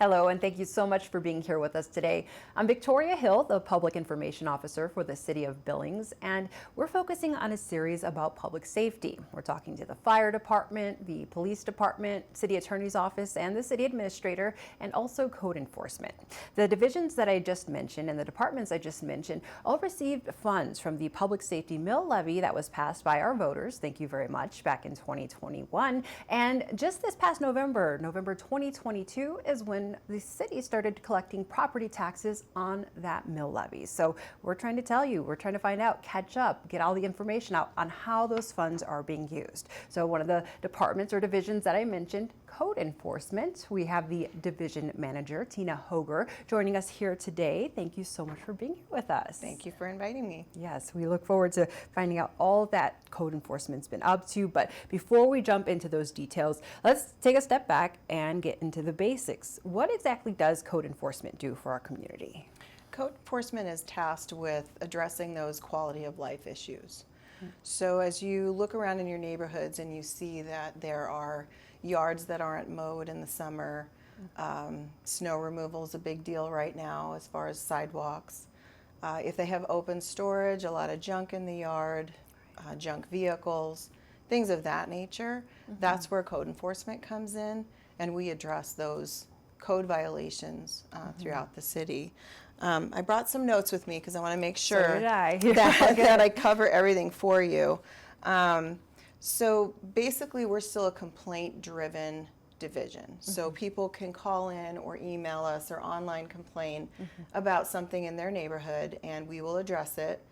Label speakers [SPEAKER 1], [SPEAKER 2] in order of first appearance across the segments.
[SPEAKER 1] Hello, and thank you so much for being here with us today. I'm Victoria Hill, the Public Information Officer for the City of Billings, and we're focusing on a series about public safety. We're talking to the fire department, the police department, city attorney's office, and the city administrator, and also code enforcement. The divisions that I just mentioned and the departments I just mentioned all received funds from the public safety mill levy that was passed by our voters, thank you very much, back in 2021. And just this past November 2022, is when the city started collecting property taxes on that mill levy. So we're trying to tell you, we're trying to find out, catch up, get all the information out on how those funds are being used. So one of the departments or divisions that I mentioned, code enforcement, we have the division manager, Tina Hoger, joining us here today. Thank you so much for being here with us.
[SPEAKER 2] Thank you for inviting me.
[SPEAKER 1] Yes, we look forward to finding out all that code enforcement's been up to. But before we jump into those details, let's take a step back and get into the basics. What exactly does code enforcement do for our community?
[SPEAKER 2] Code enforcement is tasked with addressing those quality of life issues. So as you look around in your neighborhoods and you see that there are yards that aren't mowed in the summer, snow removal is a big deal right now as far as sidewalks. If they have open storage, a lot of junk in the yard, junk vehicles, things of that nature, that's where code enforcement comes in, and we address those code violations throughout the city. I brought some notes with me because I want to make sure that I cover everything for you. So basically, we're still a complaint-driven division. So people can call in or email us or online complain about something in their neighborhood, and we will address it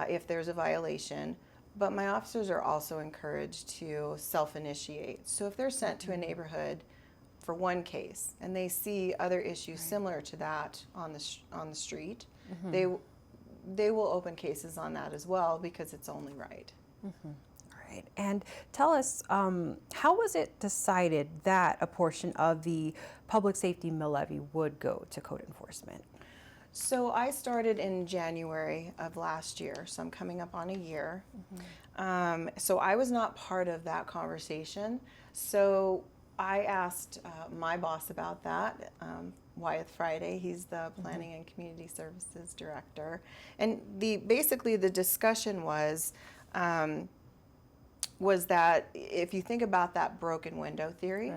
[SPEAKER 2] if there's a violation. But my officers are also encouraged to self-initiate. So if they're sent to a neighborhood for one case and they see other issues similar to that on the street, they will open cases on that as well because it's only right.
[SPEAKER 1] Right. And tell us, how was it decided that a portion of the public safety mill levy would go to code enforcement?
[SPEAKER 2] So I started in January of last year, so I'm coming up on a year. So I was not part of that conversation. So I asked my boss about that, Wyeth Friday. He's the Planning and Community Services Director. And basically the discussion was that if you think about that broken window theory,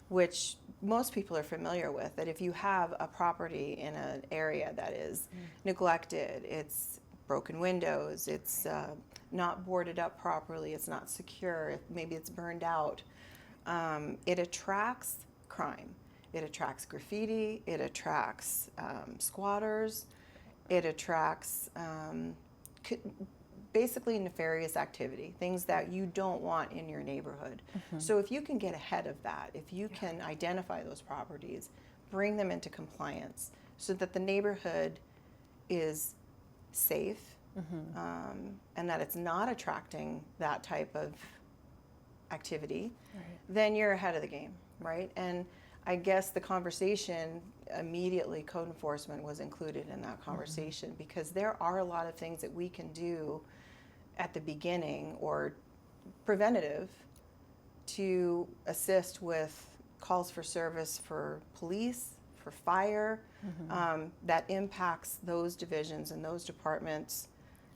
[SPEAKER 2] which most people are familiar with, that if you have a property in an area that is neglected, it's broken windows, it's not boarded up properly, it's not secure, maybe it's burned out, it attracts crime. It attracts graffiti, it attracts squatters, it attracts basically nefarious activity, things that you don't want in your neighborhood. So if you can get ahead of that, if you can identify those properties, bring them into compliance so that the neighborhood is safe and that it's not attracting that type of activity, then you're ahead of the game, right? And I guess the conversation immediately, code enforcement was included in that conversation because there are a lot of things that we can do at the beginning or preventative to assist with calls for service for police, for fire, that impacts those divisions and those departments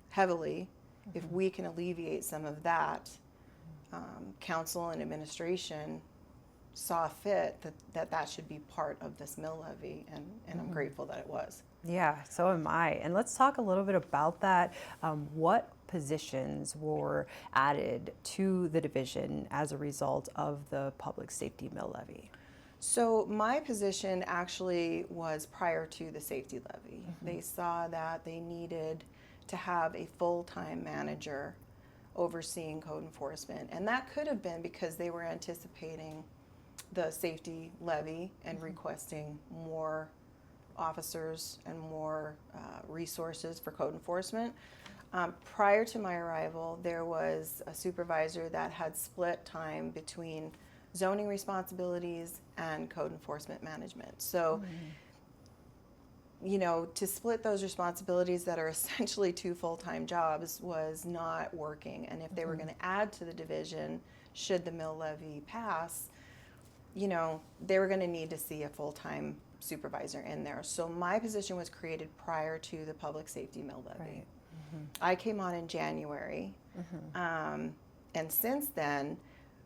[SPEAKER 2] heavily. If we can alleviate some of that, council and administration saw fit that should be part of this mill levy, and I'm grateful that it was.
[SPEAKER 1] Yeah, so am I. And let's talk a little bit about that. What positions were added to the division as a result of the public safety mill levy?
[SPEAKER 2] So my position actually was prior to the safety levy. They saw that they needed to have a full-time manager overseeing code enforcement, and that could have been because they were anticipating the safety levy and requesting more officers and more resources for code enforcement. Prior to my arrival, there was a supervisor that had split time between zoning responsibilities and code enforcement management. So, you know, to split those responsibilities that are essentially two full-time jobs was not working. And if they were going to add to the division, should the mill levy pass, they were going to need to see a full-time supervisor in there. So my position was created prior to the public safety mill levy.
[SPEAKER 1] Right.
[SPEAKER 2] I came on in January, and since then,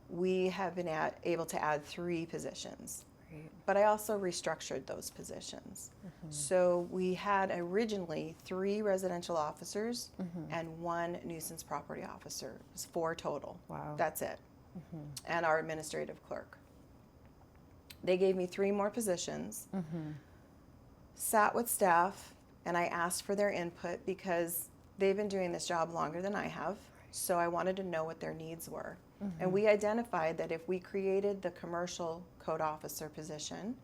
[SPEAKER 2] we have been able to add 3 positions.
[SPEAKER 1] Right.
[SPEAKER 2] But I also restructured those positions. So we had originally 3 residential officers and 1 nuisance property officer. It was 4 total.
[SPEAKER 1] Wow.
[SPEAKER 2] That's it. And our administrative clerk. They gave me 3 more positions, sat with staff, and I asked for their input because they've been doing this job longer than I have. So I wanted to know what their needs were. And we identified that if we created the commercial code officer position,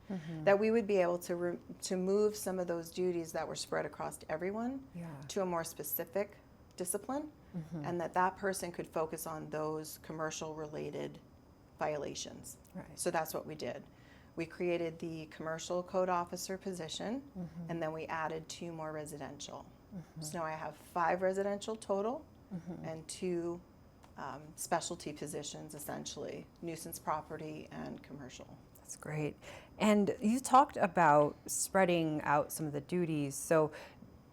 [SPEAKER 2] that we would be able to move some of those duties that were spread across everyone to a more specific discipline, and that person could focus on those commercial related violations.
[SPEAKER 1] Right.
[SPEAKER 2] So that's what we did. We created the commercial code officer position, and then we added 2 more residential. So now I have 5 residential total and 2 specialty positions, essentially, nuisance property and commercial.
[SPEAKER 1] That's great. And you talked about spreading out some of the duties. So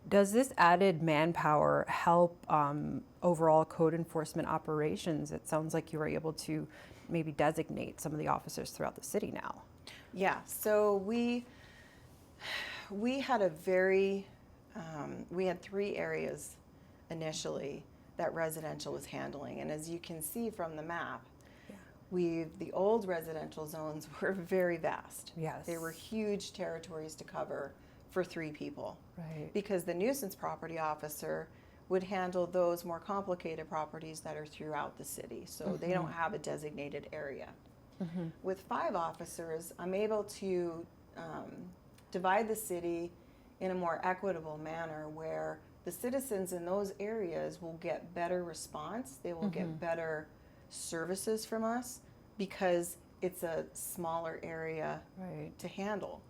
[SPEAKER 1] does this added manpower help overall code enforcement operations? It sounds like you were able to maybe designate some of the officers throughout the city now.
[SPEAKER 2] Yeah, so we had a very, we had 3 areas initially that residential was handling. And as you can see from the map, the old residential zones were very vast.
[SPEAKER 1] Yes.
[SPEAKER 2] They were huge territories to cover for 3 people.
[SPEAKER 1] Right.
[SPEAKER 2] Because the nuisance property officer would handle those more complicated properties that are throughout the city. So they don't have a designated area. With 5 officers, I'm able to divide the city in a more equitable manner where the citizens in those areas will get better response. They will get better services from us because it's a smaller area to handle.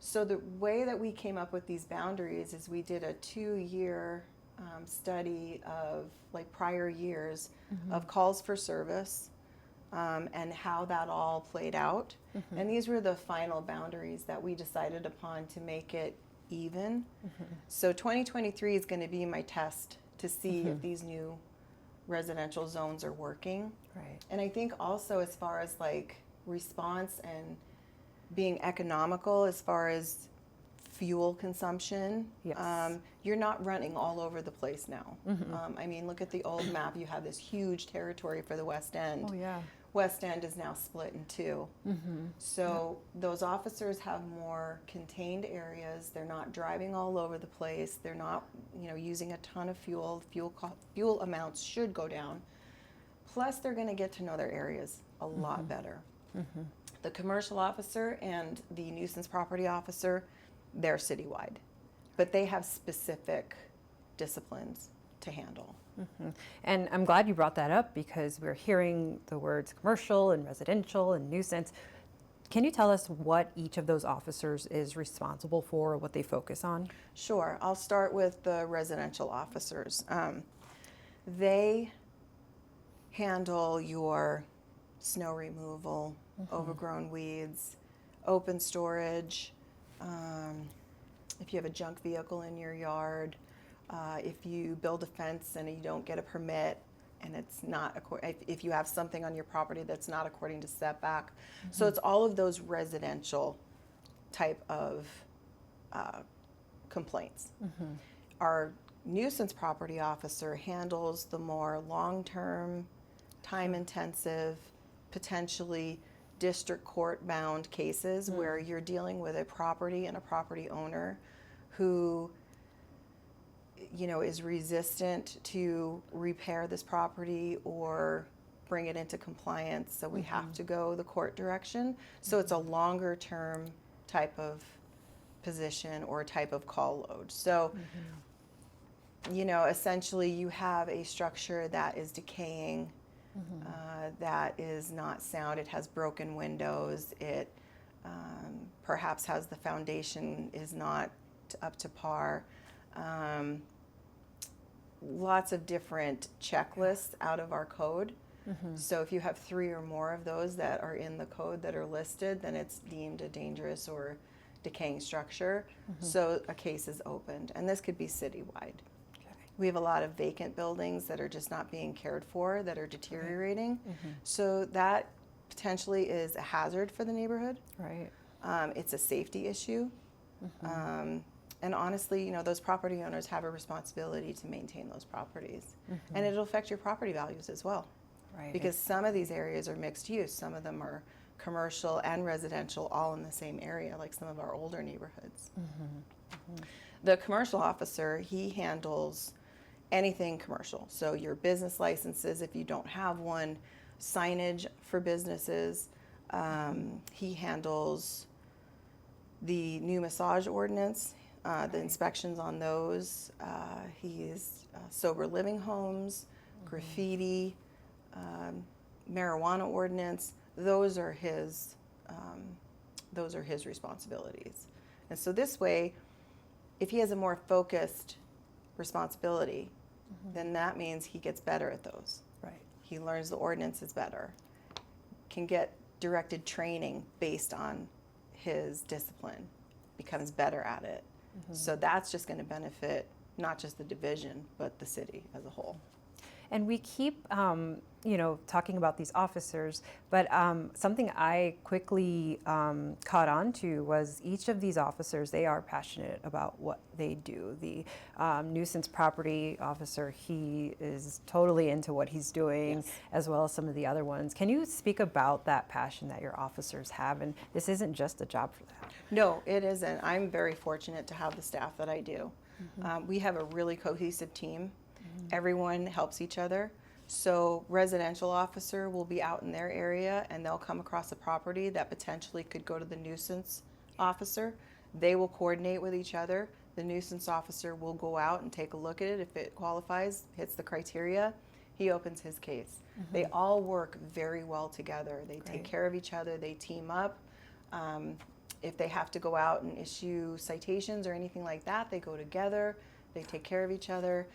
[SPEAKER 2] So the way that we came up with these boundaries is we did a 2-year study of prior years of calls for service and how that all played out. And these were the final boundaries that we decided upon to make it even. So 2023 is going to be my test to see if these new residential zones are working.
[SPEAKER 1] Right.
[SPEAKER 2] And I think also as far as response and being economical as far as fuel consumption, you're not running all over the place now. I mean, look at the old map. You have this huge territory for the West End.
[SPEAKER 1] Oh, yeah.
[SPEAKER 2] West End is now split in 2. So those officers have more contained areas. They're not driving all over the place. They're not, using a ton of fuel. Fuel amounts should go down. Plus, they're going to get to know their areas a lot better. The commercial officer and the nuisance property officer, they're citywide, but they have specific disciplines to handle.
[SPEAKER 1] And I'm glad you brought that up because we're hearing the words commercial and residential and nuisance. Can you tell us what each of those officers is responsible for, or what they focus on?
[SPEAKER 2] Sure. I'll start with the residential officers. They handle your snow removal, overgrown weeds, open storage, if you have a junk vehicle in your yard, if you build a fence and you don't get a permit and it's not, if you have something on your property that's not according to setback. So it's all of those residential type of complaints. Our nuisance property officer handles the more long-term, time-intensive, potentially district court-bound cases where you're dealing with a property and a property owner who is resistant to repair this property or bring it into compliance, so we have to go the court direction. So it's a longer term type of position or type of call load. So, essentially you have a structure that is decaying, that is not sound, it has broken windows, it perhaps has the foundation is not up to par. Lots of different checklists out of our code So if you have 3 or more of those that are in the code that are listed, then it's deemed a dangerous or decaying structure. So a case is opened, and this could be citywide. We have a lot of vacant buildings that are just not being cared for, that are deteriorating. So that potentially is a hazard for the neighborhood.
[SPEAKER 1] Right.
[SPEAKER 2] It's a safety issue. And honestly, you know, those property owners have a responsibility to maintain those properties. And it'll affect your property values as well.
[SPEAKER 1] Right.
[SPEAKER 2] Because some of these areas are mixed use. Some of them are commercial and residential all in the same area, like some of our older neighborhoods. The commercial officer, he handles anything commercial. So your business licenses, if you don't have one, signage for businesses. He handles the new massage ordinance, the inspections on those. He's sober living homes, graffiti, marijuana ordinance. Those are his responsibilities. And so this way, if he has a more focused responsibility, then that means he gets better at those.
[SPEAKER 1] Right.
[SPEAKER 2] He learns the ordinances better, can get directed training based on his discipline, becomes better at it. So that's just going to benefit not just the division, but the city as a whole.
[SPEAKER 1] And we keep, talking about these officers, but something I quickly caught on to was each of these officers, they are passionate about what they do. The nuisance property officer, he is totally into what he's doing, as well as some of the other ones. Can you speak about that passion that your officers have? And this isn't just a job for them.
[SPEAKER 2] No, it isn't. I'm very fortunate to have the staff that I do. We have a really cohesive team. Everyone helps each other. So residential officer will be out in their area and they'll come across a property that potentially could go to the nuisance officer. They will coordinate with each other. The nuisance officer will go out and take a look at it. If it qualifies, hits the criteria, he opens his case. They all work very well together. They take care of each other. They team up. If they have to go out and issue citations or anything like that, they go together. They take care of each other.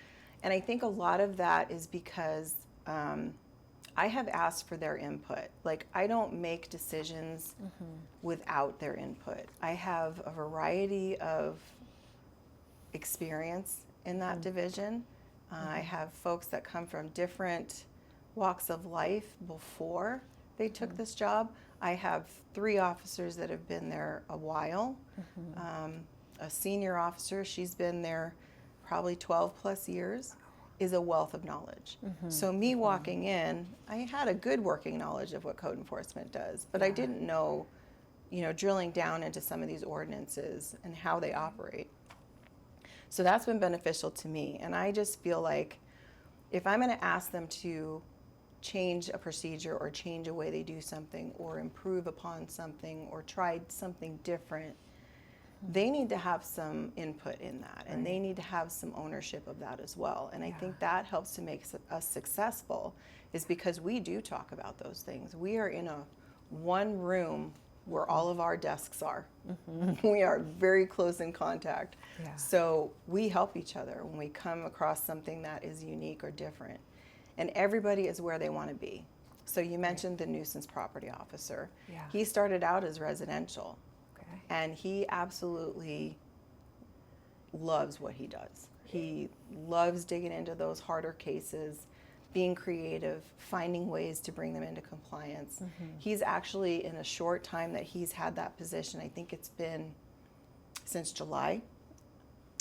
[SPEAKER 2] And I think a lot of that is because I have asked for their input. Like, I don't make decisions without their input. I have a variety of experience in that division. I have folks that come from different walks of life before they took this job. I have 3 officers that have been there a while. A senior officer, she's been there probably 12 plus years, is a wealth of knowledge. So me walking in, I had a good working knowledge of what code enforcement does, but I didn't know, drilling down into some of these ordinances and how they operate. So that's been beneficial to me. And I just feel like if I'm going to ask them to change a procedure or change a way they do something or improve upon something or try something different, they need to have some input in that, and they need to have some ownership of that as well. And I think that helps to make us successful, is because we do talk about those things. We are in one room where all of our desks are. We are very close in contact. So we help each other when we come across something that is unique or different. And everybody is where they want to be. So you mentioned the nuisance property officer. He started out as residential. And he absolutely loves what he does. He loves digging into those harder cases, being creative, finding ways to bring them into compliance. He's actually, in a short time that he's had that position, I think it's been since July,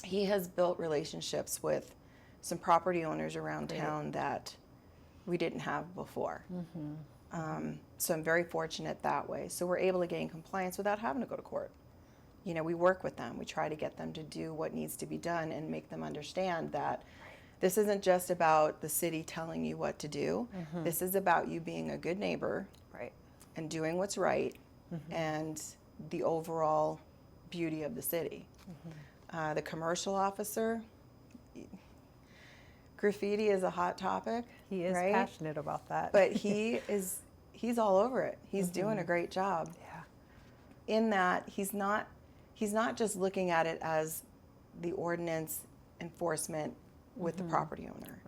[SPEAKER 2] he has built relationships with some property owners around town that we didn't have before. So I'm very fortunate that way. So we're able to gain compliance without having to go to court. We work with them. We try to get them to do what needs to be done and make them understand that this isn't just about the city telling you what to do. This is about you being a good neighbor and doing what's right and the overall beauty of the city. The commercial officer, graffiti is a hot topic.
[SPEAKER 1] He is passionate about that.
[SPEAKER 2] But he's all over it. He's doing a great job. In that he's not just looking at it as the ordinance enforcement with the property owner.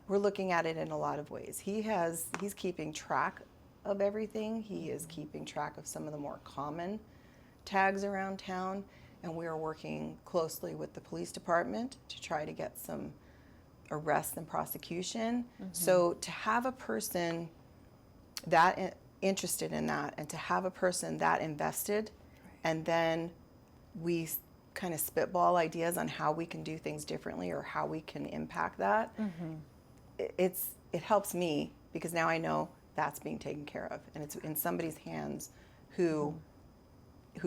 [SPEAKER 2] we're looking at it in a lot of ways. He's keeping track of everything. He is keeping track of some of the more common tags around town, and we are working closely with the police department to try to get some arrests and prosecution. So to have a person that interested in that, and to have a person that invested, and then we kind of spitball ideas on how we can do things differently or how we can impact that, it helps me, because now I know that's being taken care of, and it's in somebody's hands who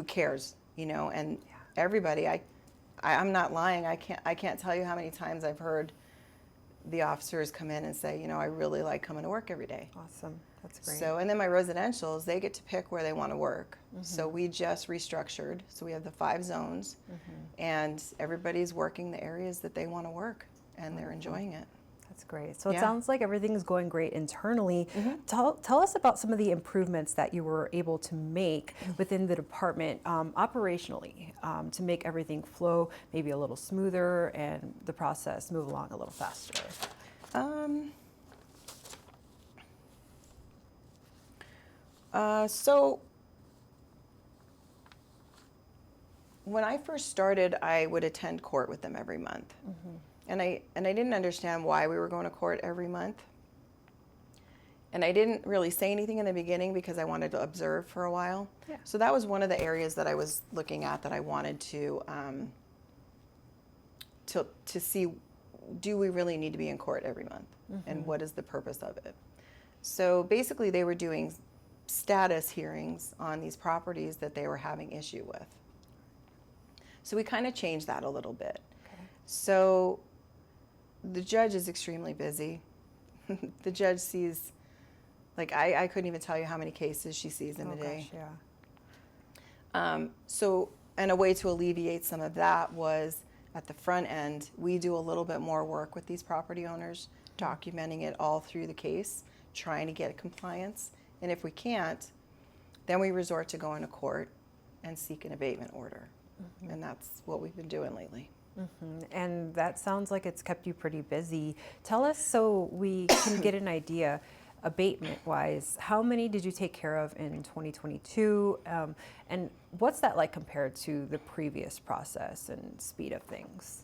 [SPEAKER 2] cares, you know. And everybody, I'm not lying, I can't tell you how many times I've heard the officers come in and say, you know, I really like coming to work every day.
[SPEAKER 1] Awesome. That's great.
[SPEAKER 2] So, and then my residentials, they get to pick where they want to work. So we just restructured. So we have the 5 zones, and everybody's working the areas that they want to work, and they're enjoying it.
[SPEAKER 1] That's great. So it sounds like everything's going great internally. Tell us about some of the improvements that you were able to make within the department operationally to make everything flow maybe a little smoother and the process move along a little faster.
[SPEAKER 2] So when I first started, I would attend court with them every month. And I didn't understand why we were going to court every month. And I didn't really say anything in the beginning because I wanted to observe for a while. So that was one of the areas that I was looking at, that I wanted to see, do we really need to be in court every month? And what is the purpose of it? So basically they were doing status hearings on these properties that they were having issue with. So we kind of changed that a little bit. So the judge is extremely busy. The judge sees, like, I couldn't even tell you how many cases she sees in a day. So, and a way to alleviate some of that was, at the front end, we do a little bit more work with these property owners, documenting it all through the case, trying to get compliance. And if we can't, then we resort to going to court and seek an abatement order. And that's what we've been doing lately.
[SPEAKER 1] And that sounds like it's kept you pretty busy. Tell us, so we can get an idea, abatement-wise, how many did you take care of in 2022? And what's that like compared to the previous process and speed of things?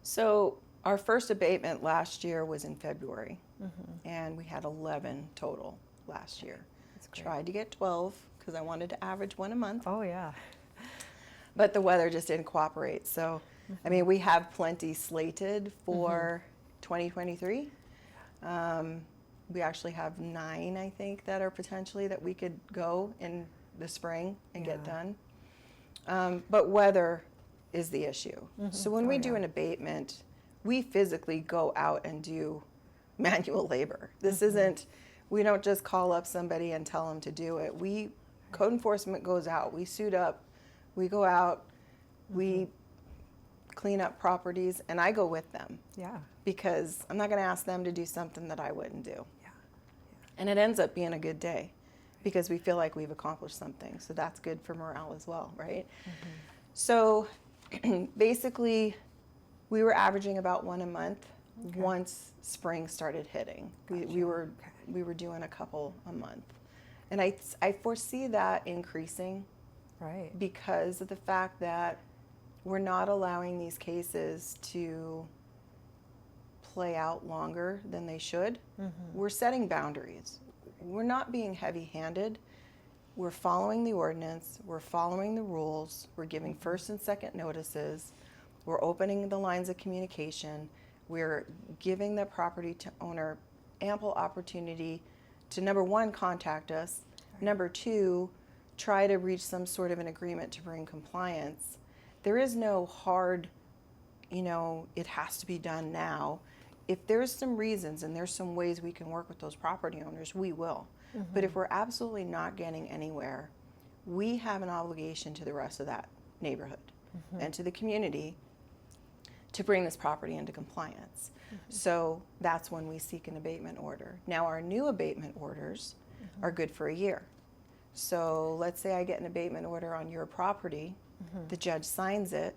[SPEAKER 2] So our first abatement last year was in February, and we had 11 total last year. Tried to get 12 because I wanted to average one a month.
[SPEAKER 1] Oh, yeah.
[SPEAKER 2] But the weather just didn't cooperate. So, I mean, we have plenty slated for 2023. We actually have 9, I think, that are potentially that we could go in the spring and get done. But weather is the issue. So when we do an abatement, we physically go out and do manual labor. This isn't, we don't just call up somebody and tell them to do it. Code enforcement goes out, we suit up, we go out, we clean up properties, and I go with them. Because I'm not going to ask them to do something that I wouldn't do. And it ends up being a good day because we feel like we've accomplished something. So that's good for morale as well, right? So basically, we were averaging about one a month once spring started hitting. We were doing a couple a month. And I foresee that increasing because of the fact that we're not allowing these cases to play out longer than they should. We're setting boundaries. We're not being heavy-handed. We're following the ordinance. We're following the rules. We're giving first and second notices. We're opening the lines of communication. We're giving the property owner ample opportunity to, number one, contact us. Number two, try to reach some sort of an agreement to bring compliance. There is no hard, it has to be done now. If there's some reasons and there's some ways we can work with those property owners, we will. But if we're absolutely not getting anywhere, we have an obligation to the rest of that neighborhood and to the community to bring this property into compliance. So that's when we seek an abatement order. Now, our new abatement orders are good for a year. So let's say I get an abatement order on your property, the judge signs it,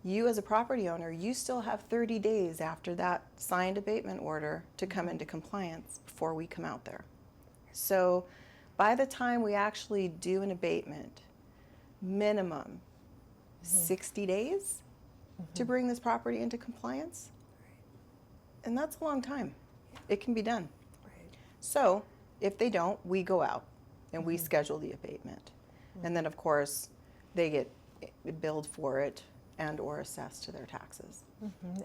[SPEAKER 2] you as a property owner, you still have 30 days after that signed abatement order to come into compliance before we come out there. So by the time we actually do an abatement, minimum 60 days to bring this property into compliance. And that's a long time. It can be done. So if they don't, we go out and we schedule the abatement. And then of course they get billed for it and or assessed to their taxes.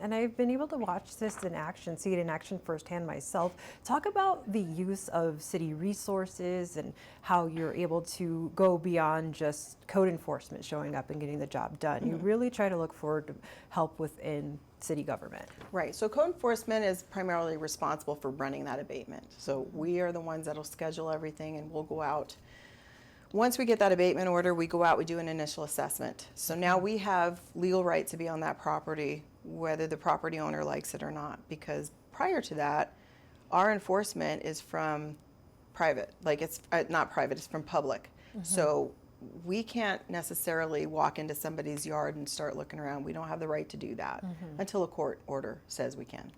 [SPEAKER 1] And I've been able to watch this in action, see it in action firsthand myself. Talk about the use of city resources and how you're able to go beyond just code enforcement showing up and getting the job done. You really try to look forward to help within city government.
[SPEAKER 2] Right, so code enforcement is primarily responsible for running that abatement. So we are the ones that'll schedule everything, and we'll go out. Once we get that abatement order, we go out, we do an initial assessment. So now we have legal right to be on that property, whether the property owner likes it or not, because prior to that, our enforcement is from private, like it's not private, it's from public. So we can't necessarily walk into somebody's yard and start looking around. We don't have the right to do that until a court order says we can.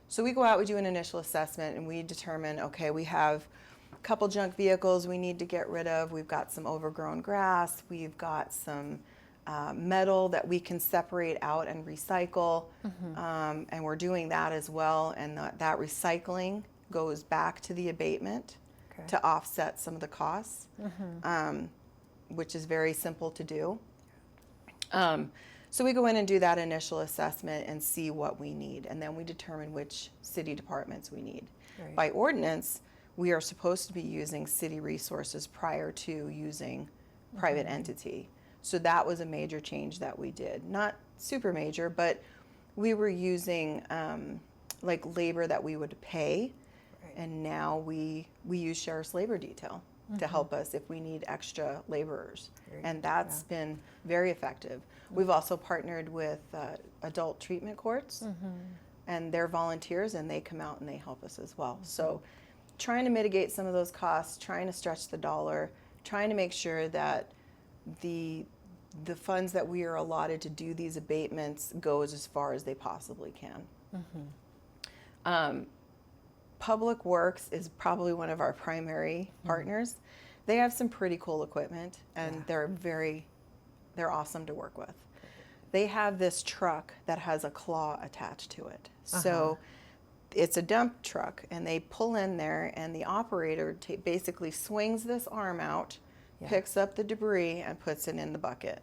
[SPEAKER 2] So we go out, we do an initial assessment, and we determine, okay, we have a couple junk vehicles we need to get rid of. We've got some overgrown grass. We've got some metal that we can separate out and recycle. And we're doing that as well. And that recycling goes back to the abatement to offset some of the costs, which is very simple to do. So we go in and do that initial assessment and see what we need. And then we determine which city departments we need. By ordinance, we are supposed to be using city resources prior to using private entity. So that was a major change that we did. Not super major, but we were using like labor that we would pay, and now we use sheriff's labor detail to help us if we need extra laborers. And that's been very effective. We've also partnered with adult treatment courts, and they're volunteers, and they come out and they help us as well. So trying to mitigate some of those costs, trying to stretch the dollar, trying to make sure that the funds that we are allotted to do these abatements goes as far as they possibly can. Public Works is probably one of our primary partners. They have some pretty cool equipment, and they're awesome to work with. They have this truck that has a claw attached to it. So it's a dump truck, and they pull in there, and the operator basically swings this arm out, picks up the debris, and puts it in the bucket.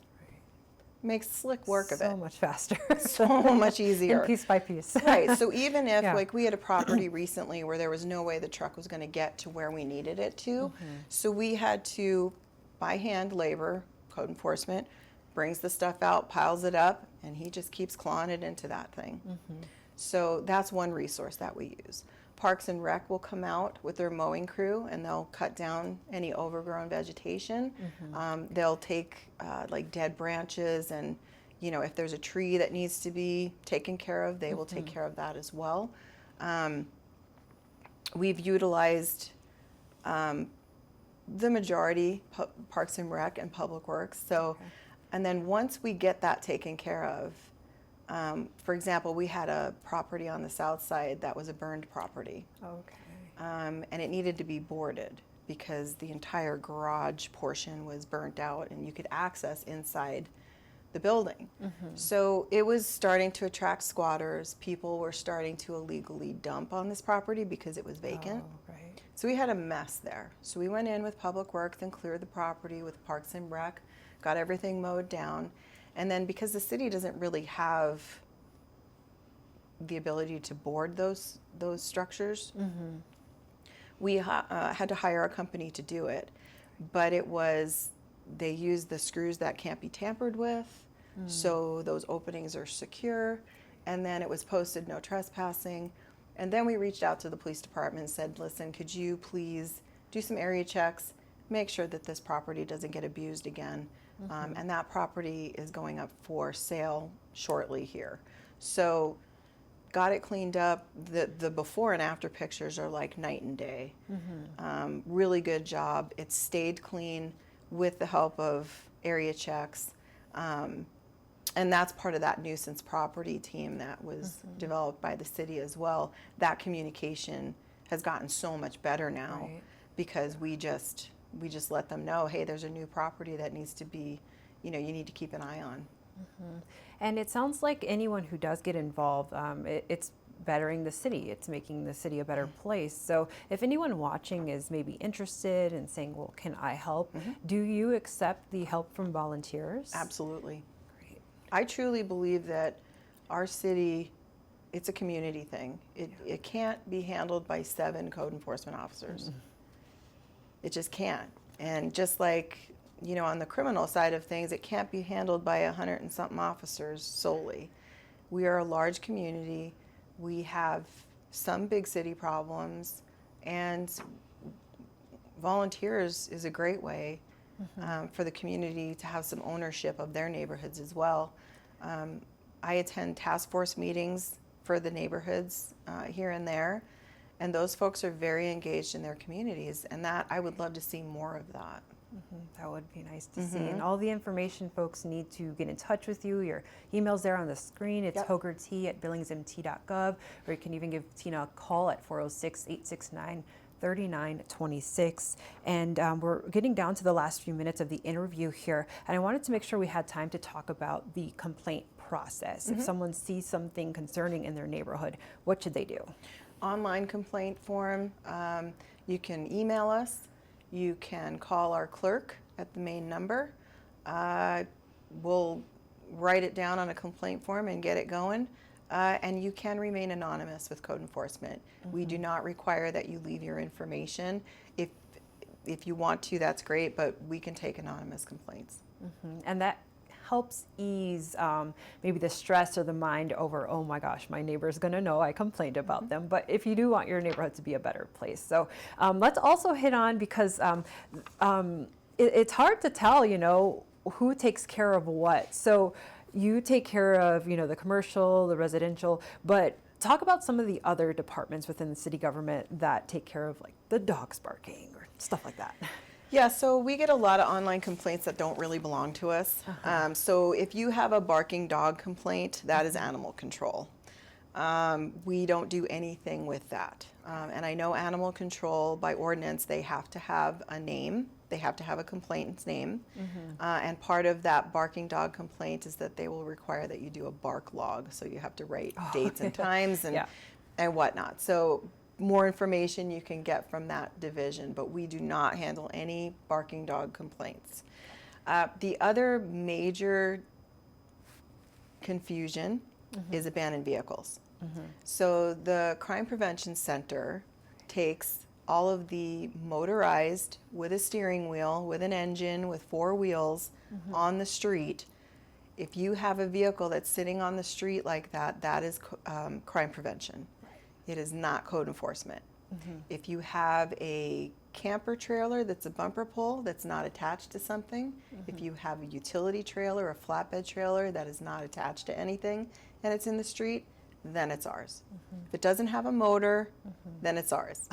[SPEAKER 2] Makes slick work of it.
[SPEAKER 1] So much faster.
[SPEAKER 2] So much easier.
[SPEAKER 1] And piece by piece.
[SPEAKER 2] Right, so even if, like, we had a property recently where there was no way the truck was going to get to where we needed it to, so we had to, by hand labor, code enforcement, brings the stuff out, piles it up, and he just keeps clawing it into that thing. So that's one resource that we use. Parks and Rec will come out with their mowing crew, and they'll cut down any overgrown vegetation. They'll take like dead branches, and if there's a tree that needs to be taken care of, they will take care of that as well. We've utilized the majority, Parks and Rec and Public Works. So, and then once we get that taken care of, for example, we had a property on the south side that was a burned property. And it needed to be boarded because the entire garage portion was burnt out, and you could access inside the building. So it was starting to attract squatters. People were starting to illegally dump on this property because it was vacant. So we had a mess there. So we went in with Public Works and cleared the property with Parks and Rec, got everything mowed down. And then because the city doesn't really have the ability to board those structures, we had to hire a company to do it. But they use the screws that can't be tampered with, so those openings are secure. And then it was posted no trespassing. And then we reached out to the police department and said, listen, could you please do some area checks, make sure that this property doesn't get abused again. And that property is going up for sale shortly here. So got it cleaned up. The before and after pictures are like night and day. Really good job. It stayed clean with the help of area checks. And that's part of that nuisance property team that was developed by the city as well. That communication has gotten so much better now
[SPEAKER 1] Right.
[SPEAKER 2] because we just let them know, hey, there's a new property that needs to be, you need to keep an eye on.
[SPEAKER 1] And it sounds like anyone who does get involved, it's bettering the city. It's making the city a better place. So if anyone watching is maybe interested in saying, well, can I help? Do you accept the help from volunteers?
[SPEAKER 2] Absolutely.
[SPEAKER 1] Great.
[SPEAKER 2] I truly believe that our city, it's a community thing. It can't be handled by 7 code enforcement officers. It just can't. And just like, on the criminal side of things, it can't be handled by 100 and something officers solely. We are a large community. We have some big city problems, and volunteers is a great way for the community to have some ownership of their neighborhoods as well. I attend task force meetings for the neighborhoods here and there, and those folks are very engaged in their communities, and that I would love to see more of that.
[SPEAKER 1] That would be nice to see. And all the information folks need to get in touch with you. Your email's there on the screen. It's hogarty@billingsmt.gov, or you can even give Tina a call at 406-869-3926. And we're getting down to the last few minutes of the interview here, and I wanted to make sure we had time to talk about the complaint process. If someone sees something concerning in their neighborhood, what should they do?
[SPEAKER 2] Online complaint form. You can email us. You can call our clerk at the main number. We'll write it down on a complaint form and get it going. And you can remain anonymous with code enforcement. We do not require that you leave your information. If you want to, that's great, but we can take anonymous complaints.
[SPEAKER 1] And that helps ease maybe the stress or the mind over, oh my gosh, my neighbor's gonna know I complained about them. But if you do want your neighborhood to be a better place. So let's also hit on, because it's hard to tell, who takes care of what. So you take care of, the commercial, the residential, but talk about some of the other departments within the city government that take care of like the dogs barking or stuff like that.
[SPEAKER 2] Yeah, so we get a lot of online complaints that don't really belong to us. So if you have a barking dog complaint, that is animal control. We don't do anything with that. And I know animal control, by ordinance, they have to have a name. They have to have a complainant's name. And part of that barking dog complaint is that they will require that you do a bark log. So you have to write dates and times and whatnot. So more information you can get from that division, but we do not handle any barking dog complaints. The other major confusion is abandoned vehicles. So the Crime Prevention Center takes all of the motorized, with a steering wheel, with an engine, with 4 wheels on the street. If you have a vehicle that's sitting on the street like that, that is crime prevention. It is not code enforcement. If you have a camper trailer that's a bumper pull that's not attached to something, if you have a utility trailer, a flatbed trailer that is not attached to anything and it's in the street, then it's ours. If it doesn't have a motor, then it's ours.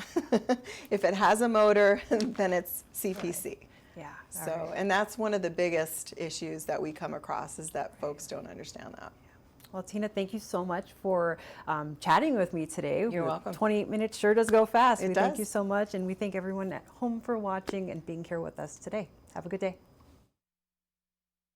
[SPEAKER 2] If it has a motor, then it's CPC.
[SPEAKER 1] Yeah.
[SPEAKER 2] So, and that's one of the biggest issues that we come across, is that folks don't understand that.
[SPEAKER 1] Well, Tina, thank you so much for chatting with me today.
[SPEAKER 2] You're welcome.
[SPEAKER 1] 28 minutes sure does go fast.
[SPEAKER 2] It
[SPEAKER 1] We
[SPEAKER 2] does.
[SPEAKER 1] thank you so much, and we thank everyone at home for watching and being here with us today. Have a good day.